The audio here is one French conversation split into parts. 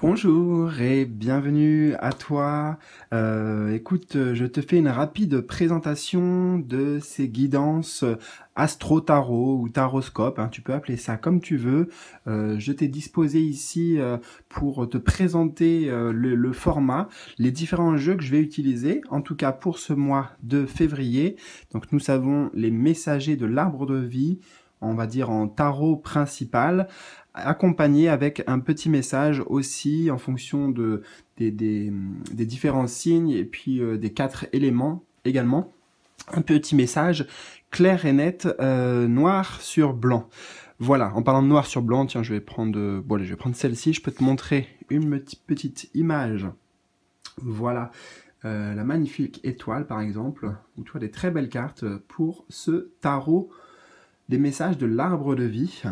Bonjour et bienvenue à toi. Écoute, je te fais une rapide présentation de ces guidances astro-tarot ou taroscope, hein, tu peux appeler ça comme tu veux. Je t'ai disposé ici pour te présenter le format, les différents jeux que je vais utiliser, en tout cas pour ce mois de février. Donc nous savons les messagers de l'arbre de vie, on va dire en tarot principal, accompagné avec un petit message aussi en fonction des différents signes et puis des 4 éléments également. Un petit message clair et net, noir sur blanc. Voilà, en parlant de noir sur blanc, tiens, je vais prendre celle-ci, je peux te montrer une petite image. Voilà, la magnifique étoile par exemple, ou tu vois des très belles cartes pour ce tarot des messages de l'arbre de vie.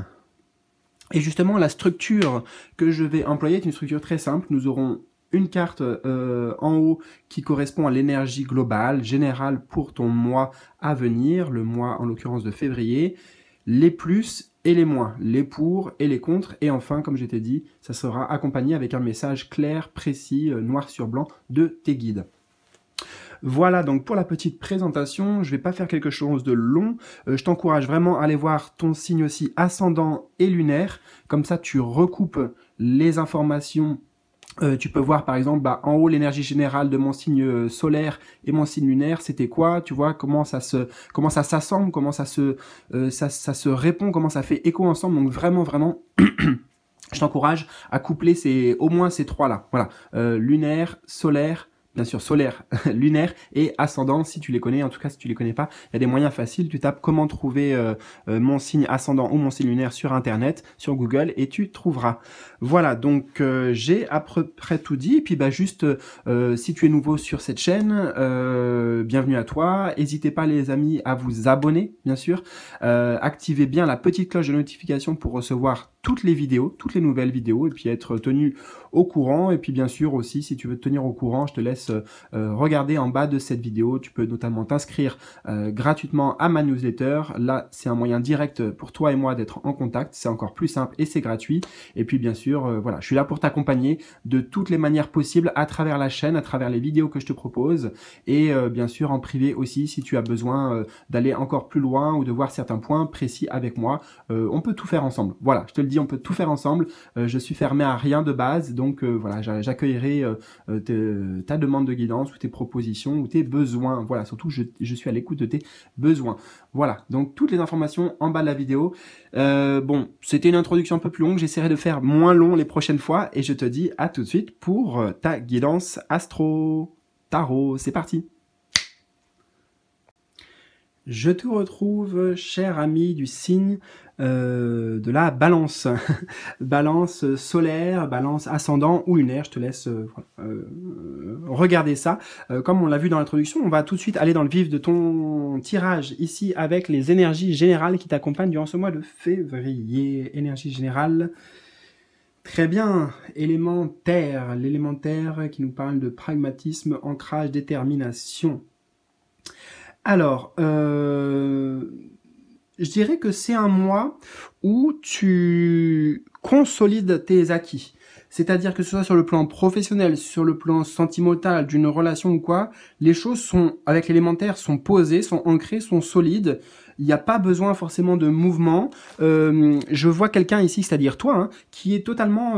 Et justement, la structure que je vais employer est une structure très simple. Nous aurons une carte en haut qui correspond à l'énergie globale, générale pour ton mois à venir, le mois en l'occurrence de février, les plus et les moins, les pour et les contre, et enfin, comme je t'ai dit, ça sera accompagné avec un message clair, précis, noir sur blanc de tes guides. Voilà donc pour la petite présentation, je ne vais pas faire quelque chose de long, je t'encourage vraiment à aller voir ton signe aussi ascendant et lunaire, comme ça tu recoupes les informations. Tu peux voir par exemple en haut l'énergie générale de mon signe solaire et mon signe lunaire, c'était quoi? Tu vois comment ça s'assemble, comment ça se répond, comment ça fait écho ensemble. Donc vraiment, je t'encourage à coupler au moins ces trois-là. Voilà, lunaire, solaire, bien sûr solaire, lunaire et ascendant, si tu les connais. En tout cas, si tu les connais pas, il y a des moyens faciles. Tu tapes comment trouver mon signe ascendant ou mon signe lunaire sur Internet, sur Google, et tu trouveras. Voilà, donc j'ai à peu près tout dit. Et puis juste, si tu es nouveau sur cette chaîne, bienvenue à toi. N'hésitez pas les amis à vous abonner, bien sûr. Activez bien la petite cloche de notification pour recevoir toutes les vidéos, toutes les nouvelles vidéos, et puis être tenu au courant. Et puis bien sûr aussi, si tu veux te tenir au courant, je te laisse regarder en bas de cette vidéo. Tu peux notamment t'inscrire gratuitement à ma newsletter. Là, c'est un moyen direct pour toi et moi d'être en contact. C'est encore plus simple et c'est gratuit. Et puis bien sûr, voilà, je suis là pour t'accompagner de toutes les manières possibles à travers la chaîne, à travers les vidéos que je te propose. Et bien sûr, en privé aussi, si tu as besoin d'aller encore plus loin ou de voir certains points précis avec moi, on peut tout faire ensemble. Voilà, je te le dis, on peut tout faire ensemble. Je suis fermé à rien de base, donc voilà, j'accueillerai ta demande de guidance ou tes propositions ou tes besoins. Voilà, surtout je suis à l'écoute de tes besoins. Voilà, donc toutes les informations en bas de la vidéo. Bon, c'était une introduction un peu plus longue, j'essaierai de faire moins long les prochaines fois et je te dis à tout de suite pour ta guidance astro tarot. C'est parti. Je te retrouve, cher ami du signe de la balance. Balance solaire, balance ascendant ou lunaire, je te laisse regarder ça. Comme on l'a vu dans l'introduction, on va tout de suite aller dans le vif de ton tirage ici avec les énergies générales qui t'accompagnent durant ce mois de février. Énergie générale. Très bien, élémentaire, l'élémentaire qui nous parle de pragmatisme, ancrage, détermination. Alors, je dirais que c'est un mois où tu consolides tes acquis. C'est-à-dire que ce soit sur le plan professionnel, sur le plan sentimental, d'une relation ou quoi, les choses sont, avec l'élémentaire, sont posées, sont ancrées, sont solides. Il n'y a pas besoin forcément de mouvement. Je vois quelqu'un ici, c'est-à-dire toi, hein, qui est totalement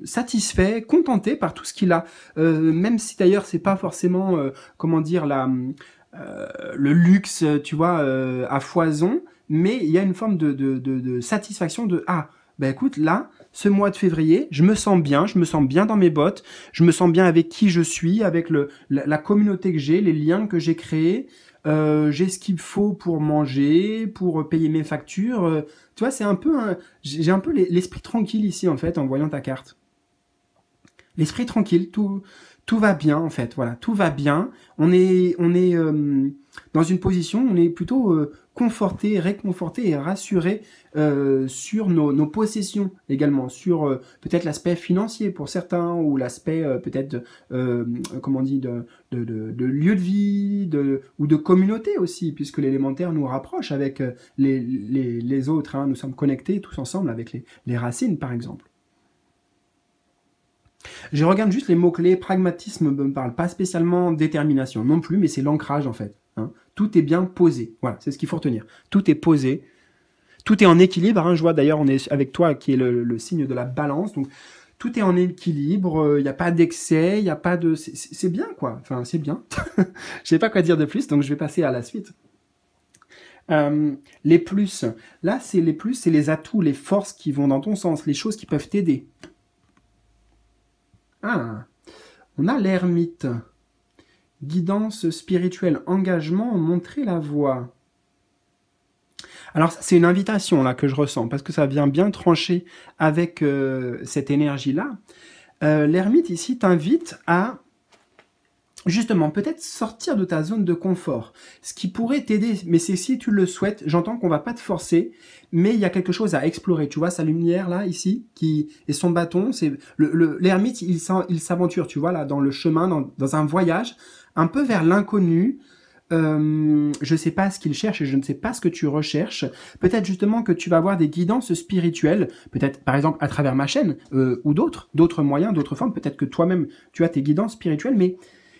satisfait, contenté par tout ce qu'il a. Même si d'ailleurs c'est pas forcément, comment dire, le luxe, tu vois, à foison, mais il y a une forme de satisfaction de « Ah, ben écoute, là, ce mois de février, je me sens bien dans mes bottes, je me sens bien avec qui je suis, avec la communauté que j'ai, les liens que j'ai créés, j'ai ce qu'il faut pour manger, pour payer mes factures. Tu vois, c'est un peu j'ai un peu l'esprit tranquille ici, en fait, en voyant ta carte. L'esprit tranquille, tout va bien en fait, voilà, tout va bien. On est dans une position, on est plutôt conforté, réconforté et rassuré sur nos possessions également, sur peut-être l'aspect financier pour certains ou l'aspect peut-être comment on dit de lieu de vie, ou de communauté aussi, puisque l'élémentaire nous rapproche avec les autres. Hein. Nous sommes connectés tous ensemble avec les racines par exemple. Je regarde juste les mots-clés. Pragmatisme ne me parle pas spécialement détermination non plus, mais c'est l'ancrage en fait. Hein. Tout est bien posé. Voilà, c'est ce qu'il faut retenir. Tout est posé. Tout est en équilibre. Hein. Je vois d'ailleurs, on est avec toi qui est le signe de la balance. Donc, tout est en équilibre. Il n'y a pas d'excès. Il n'y a pas de... C'est bien, quoi. Enfin, c'est bien. Je sais pas quoi dire de plus, donc je vais passer à la suite. Les plus. Là, c'est les plus, c'est les atouts, les forces qui vont dans ton sens, les choses qui peuvent t'aider. Ah, on a l'ermite. Guidance spirituelle, engagement, montrer la voie. Alors, c'est une invitation là que je ressens, parce que ça vient bien trancher avec cette énergie-là. L'ermite ici t'invite à, justement, peut-être sortir de ta zone de confort. Ce qui pourrait t'aider, mais c'est si tu le souhaites, j'entends qu'on va pas te forcer, mais il y a quelque chose à explorer. Tu vois sa lumière là, ici, et son bâton, c'est l'ermite, il s'aventure, tu vois, là, dans le chemin, dans un voyage, un peu vers l'inconnu. Je ne sais pas ce qu'il cherche et je ne sais pas ce que tu recherches. Peut-être justement que tu vas avoir des guidances spirituelles, peut-être par exemple à travers ma chaîne ou d'autres moyens, d'autres formes. Peut-être que toi-même tu as tes guidances spirituelles, mais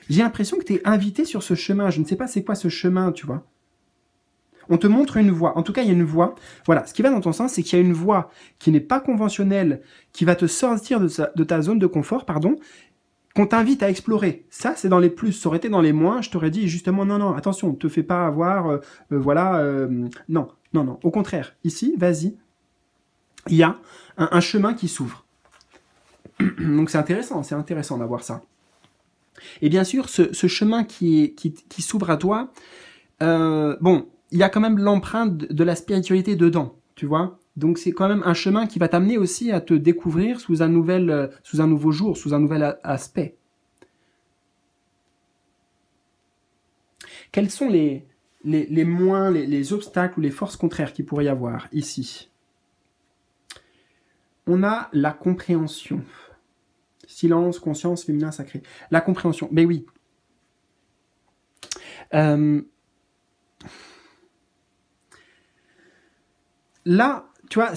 j'ai l'impression que tu es invité sur ce chemin. Je ne sais pas c'est quoi ce chemin, tu vois. On te montre une voie. En tout cas, il y a une voie. Voilà, ce qui va dans ton sens, c'est qu'il y a une voie qui n'est pas conventionnelle, qui va te sortir de ta zone de confort, pardon, qu'on t'invite à explorer. Ça, c'est dans les plus. Ça aurait été dans les moins, je t'aurais dit justement, non, attention, ne te fais pas avoir, non. Au contraire, ici, vas-y, il y a un chemin qui s'ouvre. Donc c'est intéressant d'avoir ça. Et bien sûr, ce chemin qui s'ouvre à toi, bon, il y a quand même l'empreinte de la spiritualité dedans, tu vois. Donc c'est quand même un chemin qui va t'amener aussi à te découvrir sous un nouveau jour, sous un nouvel aspect. Quels sont les moins, les obstacles ou les forces contraires qu'il pourrait y avoir ici? On a la compréhension. Silence, conscience, féminin, sacré. La compréhension, mais oui. Là, tu vois,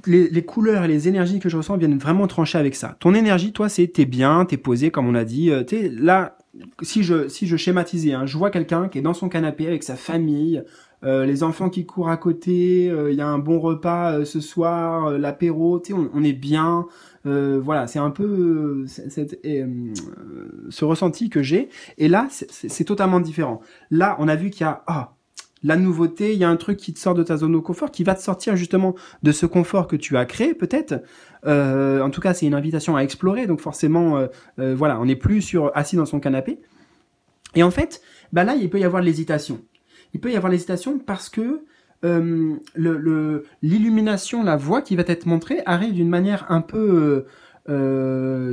les couleurs et les énergies que je ressens viennent vraiment trancher avec ça. Ton énergie, toi, c'est t'es bien, t'es posé, comme on a dit. Là, si je schématisais, hein, je vois quelqu'un qui est dans son canapé avec sa famille, les enfants qui courent à côté, il y a un bon repas ce soir, l'apéro, on est bien. Voilà, c'est un peu ce ressenti que j'ai. Et là, c'est totalement différent. Là, on a vu qu'il y a la nouveauté, il y a un truc qui te sort de ta zone de confort, qui va te sortir justement de ce confort que tu as créé peut-être. En tout cas, c'est une invitation à explorer. Donc forcément, voilà, on n'est plus assis dans son canapé. Et en fait, bah là, il peut y avoir de l'hésitation. Il peut y avoir l'hésitation parce que l'illumination, la voie qui va être montrée arrive d'une manière un peu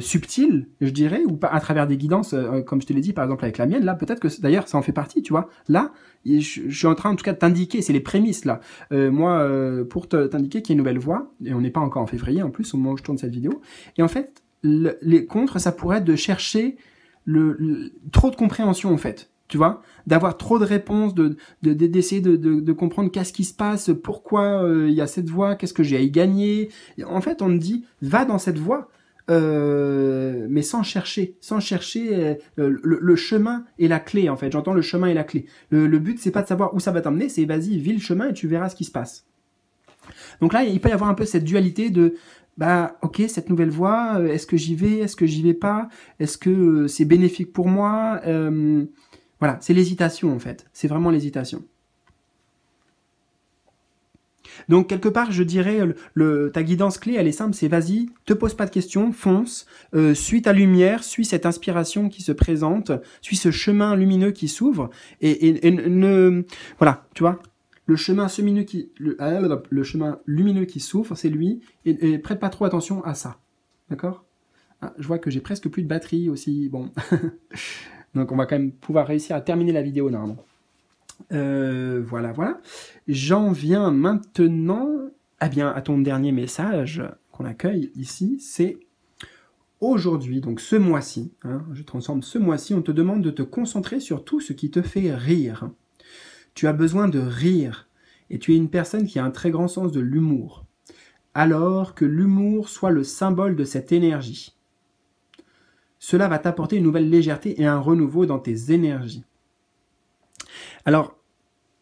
subtile, je dirais, ou à travers des guidances, comme je te l'ai dit, par exemple avec la mienne. Là, peut-être que d'ailleurs, ça en fait partie, tu vois. Là, je suis en train, en tout cas, de t'indiquer, c'est les prémices là. Moi, pour t'indiquer qu'il y a une nouvelle voie, et on n'est pas encore en février en plus au moment où je tourne cette vidéo. Et en fait, les contres, ça pourrait être de chercher trop de compréhension en fait. Tu vois, d'avoir trop de réponses, d'essayer de comprendre qu'est-ce qui se passe, pourquoi il y a cette voie, qu'est-ce que j'ai à y gagner. Et en fait, on me dit, va dans cette voie, mais sans chercher. Le chemin est la clé, en fait. J'entends le chemin est la clé. Le but, c'est pas de savoir où ça va t'emmener, c'est vas-y, vis le chemin et tu verras ce qui se passe. Donc là, il peut y avoir un peu cette dualité de bah ok, cette nouvelle voie, est-ce que j'y vais, est-ce que j'y vais pas, est-ce que c'est bénéfique pour moi, voilà, c'est l'hésitation en fait, c'est vraiment l'hésitation. Donc quelque part, je dirais, ta guidance clé, elle est simple, c'est vas-y, te pose pas de questions, fonce, suis ta lumière, suis cette inspiration qui se présente, suis ce chemin lumineux qui s'ouvre, et ne... Voilà, tu vois, le chemin lumineux qui s'ouvre, c'est lui, et prête pas trop attention à ça, d'accord? Je vois que j'ai presque plus de batterie aussi, bon... Donc on va quand même pouvoir réussir à terminer la vidéo normalement. Voilà. J'en viens maintenant à ton dernier message qu'on accueille ici, c'est aujourd'hui, donc ce mois-ci, hein, je transforme ce mois-ci, on te demande de te concentrer sur tout ce qui te fait rire. Tu as besoin de rire et tu es une personne qui a un très grand sens de l'humour. Alors que l'humour soit le symbole de cette énergie. Cela va t'apporter une nouvelle légèreté et un renouveau dans tes énergies. Alors,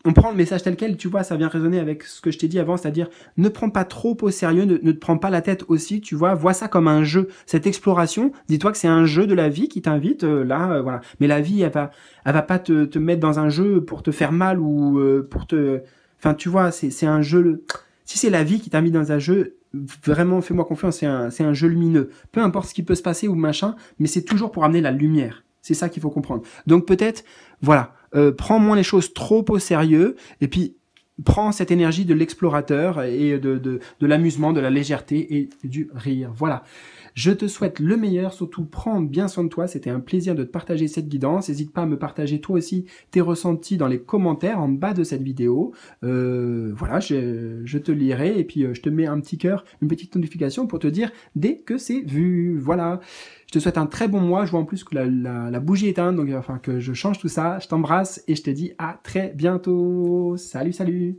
on prend le message tel quel, tu vois, ça vient résonner avec ce que je t'ai dit avant, c'est-à-dire ne prends pas trop au sérieux, ne te prends pas la tête aussi, tu vois ça comme un jeu. Cette exploration, dis-toi que c'est un jeu de la vie qui t'invite voilà. Mais la vie, elle va pas te mettre dans un jeu pour te faire mal ou pour te... Enfin, tu vois, c'est un jeu... Si c'est la vie qui t'a mis dans un jeu, vraiment, fais-moi confiance, c'est un jeu lumineux. Peu importe ce qui peut se passer ou machin, mais c'est toujours pour amener la lumière. C'est ça qu'il faut comprendre. Donc peut-être, voilà, prends moins les choses trop au sérieux, et puis prends cette énergie de l'explorateur et de l'amusement, de la légèreté et du rire. Voilà. Je te souhaite le meilleur, surtout prends bien soin de toi, c'était un plaisir de te partager cette guidance. N'hésite pas à me partager toi aussi tes ressentis dans les commentaires en bas de cette vidéo. Voilà, je te lirai et puis je te mets un petit cœur, une petite notification pour te dire dès que c'est vu. Voilà, je te souhaite un très bon mois. Je vois en plus que la bougie est éteinte, donc il va falloir que je change tout ça. Je t'embrasse et je te dis à très bientôt. Salut, salut!